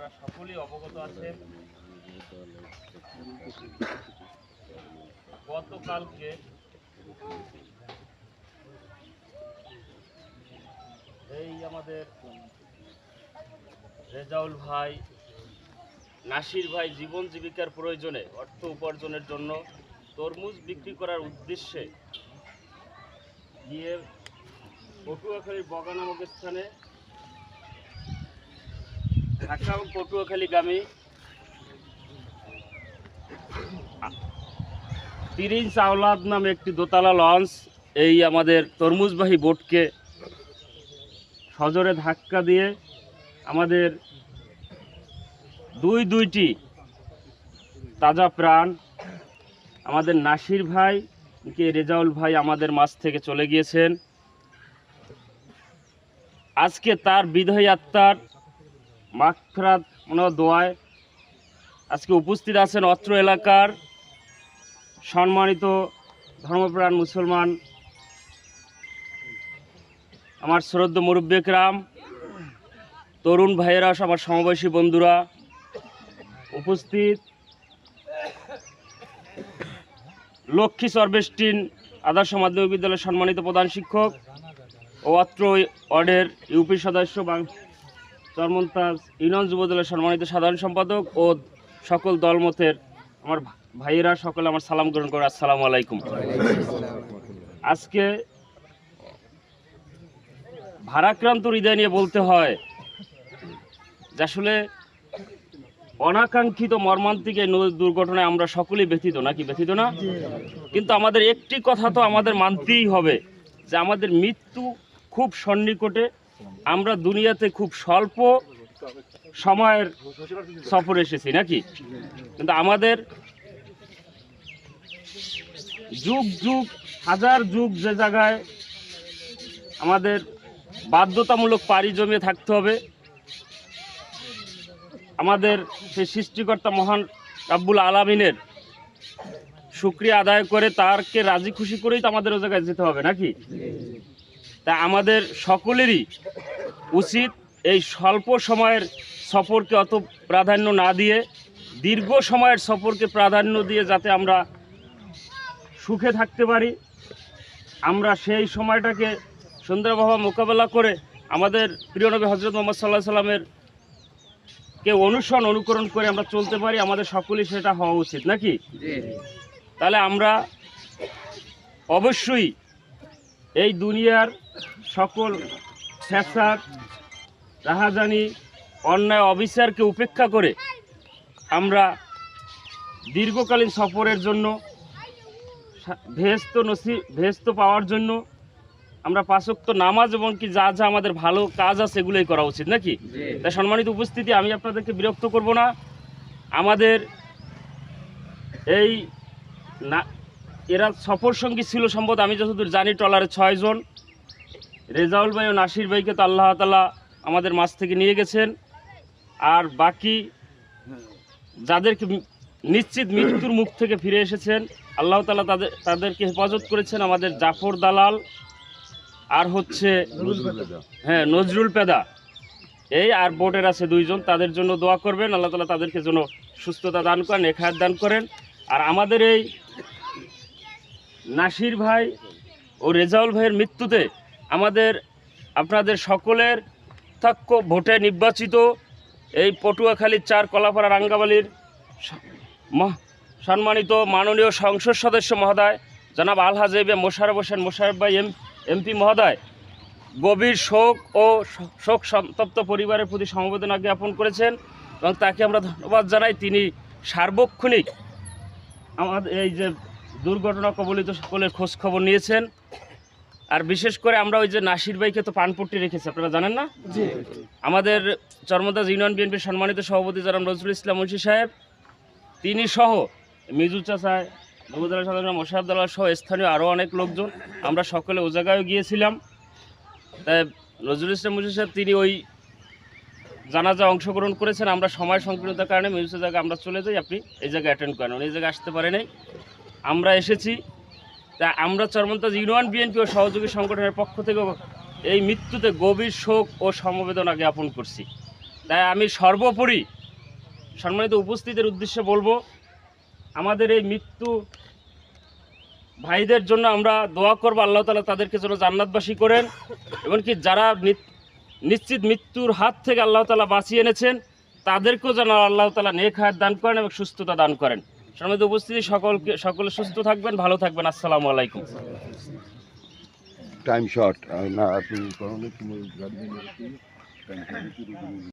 আপনারা সকলেই অবগত আছেন, গতকালকে এই আমাদের রেজাউল ভাই, নাসির ভাই জীবন জীবিকার প্রয়োজনে অর্থ উপার্জনের জন্য তরমুজ বিক্রি করার উদ্দেশ্যে গিয়ে পটুয়াখালীর বগা নামক স্থানে ঢাকা এবং পটুয়াখালীগামী 30 আওলাদ নামে একটি দোতলা লঞ্চ এই আমাদের তরমুজবাহী বোটকে সজোরে ধাক্কা দিয়ে আমাদের দুইটি তাজা প্রাণ আমাদের নাসির ভাই কে রেজাউল ভাই আমাদের মাঝ থেকে চলে গিয়েছেন। আজকে তার বিদায়ী আত্মার মাগফিরাত দোয়ায় আজকে উপস্থিত আছেন অত্র এলাকার সম্মানিত ধর্মপ্রাণ মুসলমান, আমার শ্রদ্ধ মুরব্বী একরাম, তরুণ ভাইয়েরা, আমার সমবয়সী বন্ধুরা উপস্থিত, লক্ষ্মী সর্বেস্টিন আদর্শ মাধ্যমিক বিদ্যালয়ের সম্মানিত প্রধান শিক্ষক ও অত্র ওয়ার্ডের ইউপি সদস্য চরমন্তাজ ইউনিয়ন যুবদলের সম্মানিত সাধারণ সম্পাদক ও সকল দলমতের আমার ভাইয়েরা সকলে আমার সালাম গ্রহণ করে আসসালামু আলাইকুম। আজকে ভারাক্রান্ত হৃদয় নিয়ে বলতে হয় যে আসলে অনাকাঙ্ক্ষিত মর্মান্তিক এই দুর্ঘটনায় আমরা সকলেই ব্যথিত, নাকি ব্যথিত না? কিন্তু আমাদের একটি কথা তো আমাদের মানতেই হবে যে আমাদের মৃত্যু খুব সন্নিকটে। আমরা দুনিয়াতে খুব স্বল্প সময়ের সফর এসেছি, নাকি? কিন্তু আমাদের যুগ যুগ হাজার যুগ যে জায়গায় আমাদের বাধ্যতামূলক পাড়ি জমিয়ে থাকতে হবে, আমাদের সেই সৃষ্টিকর্তা মহান রাব্বুল আলামিনের শুকরিয়া আদায় করে তারকে রাজি খুশি করেই তো আমাদের ওই জায়গায় যেতে হবে, নাকি? তা আমাদের সকলেরই উচিত এই স্বল্প সময়ের সফরকে অত প্রাধান্য না দিয়ে দীর্ঘ সময়ের সফরকে প্রাধান্য দিয়ে যাতে আমরা সুখে থাকতে পারি, আমরা সেই সময়টাকে সুন্দরভাবে মোকাবেলা করে আমাদের প্রিয় নবী হযরত মুহাম্মদ সাল্লাল্লাহু আলাইহি সাল্লামের কে অনুকরণ করে আমরা চলতে পারি, আমাদের সকলেই সেটা হওয়া উচিত, নাকি? তাহলে আমরা অবশ্যই এই দুনিয়ার সকল ফ্যাসাদ, রাহাজানি, অন্যায়, অবিচারকে উপেক্ষা করে আমরা দীর্ঘকালীন সফরের জন্য ভেস্ত পাওয়ার জন্য আমরা 5 ওয়াক্ত নামাজ এবং কি যা যা আমাদের ভালো কাজ আছে এগুলোই করা উচিত, নাকি? তাই সম্মানিত উপস্থিতি, আমি আপনাদেরকে বিরক্ত করব না। আমাদের এই না এরা সফর সঙ্গী ছিল সম্ভবত, আমি যতদূর জানি ট্রলারে 6 জন। রেজাউল ভাই ও নাসির ভাইকে তো আল্লাহ তাআলা আমাদের মাঝ থেকে নিয়ে গেছেন, আর বাকি যাদেরকে নিশ্চিত মৃত্যুর মুখ থেকে ফিরে এসেছেন আল্লাহ তাআলা তাদেরকে হেফাজত করেছেন। আমাদের জাফর দালাল আর হচ্ছে নজরুল পেদা, এই আর বোর্ডের আছে 2 জন, তাদের জন্য দোয়া করবেন, আল্লাহ তাআলা তাদেরকে যেন সুস্থতা দান করেন, নেখায়াত দান করেন। আর আমাদের এই নাসির ভাই ও রেজাউল ভাইয়ের মৃত্যুতে আপনাদের সকলের ভোটে নির্বাচিত এই পটুয়াখালীর 4 কলাপাড়া রাঙ্গাবালির সম্মানিত মাননীয় সংসদ সদস্য মহোদয় জনাব আলহাজ মোশাররফ হোসেন মোশাররফ ভাই এমপি মহোদয় গভীর শোক ও শোক সন্তপ্ত পরিবারের প্রতি সমবেদনা জ্ঞাপন করেছেন এবং তাকে আমরা ধন্যবাদ জানাই। তিনি সার্বক্ষণিক আমাদের এই যে দুর্ঘটনা কবলিত সকলের খোঁজ খবর নিয়েছেন। আর বিশেষ করে আমরা ওই যে নাসির ভাইকে তো পানপট্টি রেখেছি, আপনারা জানেন না? আমাদের চরমন্তাজ ইউনিয়ন বিএনপির সম্মানিত সভাপতি জনাব নজরুল ইসলাম মুন্সি সাহেব, তিনি সহ মিজু চাচায়, যুবদলের সাধারণ মোশাররফ দালাল সহ স্থানীয় আরও অনেক লোকজন, আমরা সকলে ও জায়গায়ও গিয়েছিলাম। তাই নজরুল ইসলাম মুন্সি সাহেব তিনি ওই জানাজা অংশগ্রহণ করেছেন। আমরা সময় সংকীর্ণতার কারণে মিউজিক জায়গায় আমরা চলে যাই, আপনি এই জায়গায় অ্যাটেন্ড করেন, এই জায়গায় আসতে পারে নাই, আমরা এসেছি। তা আমরা চরমন্তাজ ইউনিয়ন বিএনপি ও সহযোগী সংগঠনের পক্ষ থেকে এই মৃত্যুতে গভীর শোক ও সমবেদনা জ্ঞাপন করছি। তাই আমি সর্বোপরি সম্মানিত উপস্থিতির উদ্দেশ্যে বলবো, আমাদের এই মৃত্যু ভাইদের জন্য আমরা দোয়া করবো, আল্লাহ তাআলা তাদেরকে যেন জান্নাতবাসী করেন, এমনকি যারা নিশ্চিত মৃত্যুর হাত থেকে আল্লাহ তাআলা বাঁচিয়ে এনেছেন তাদেরকেও যেন আল্লাহ তাআলা নেক হায়াত দান করেন এবং সুস্থতা দান করেন। সম্মানিত উপস্থিতি, সকলে সুস্থ থাকবেন, ভালো থাকবেন। আসসালামু আলাইকুম। টাইম শর্ট না আপনি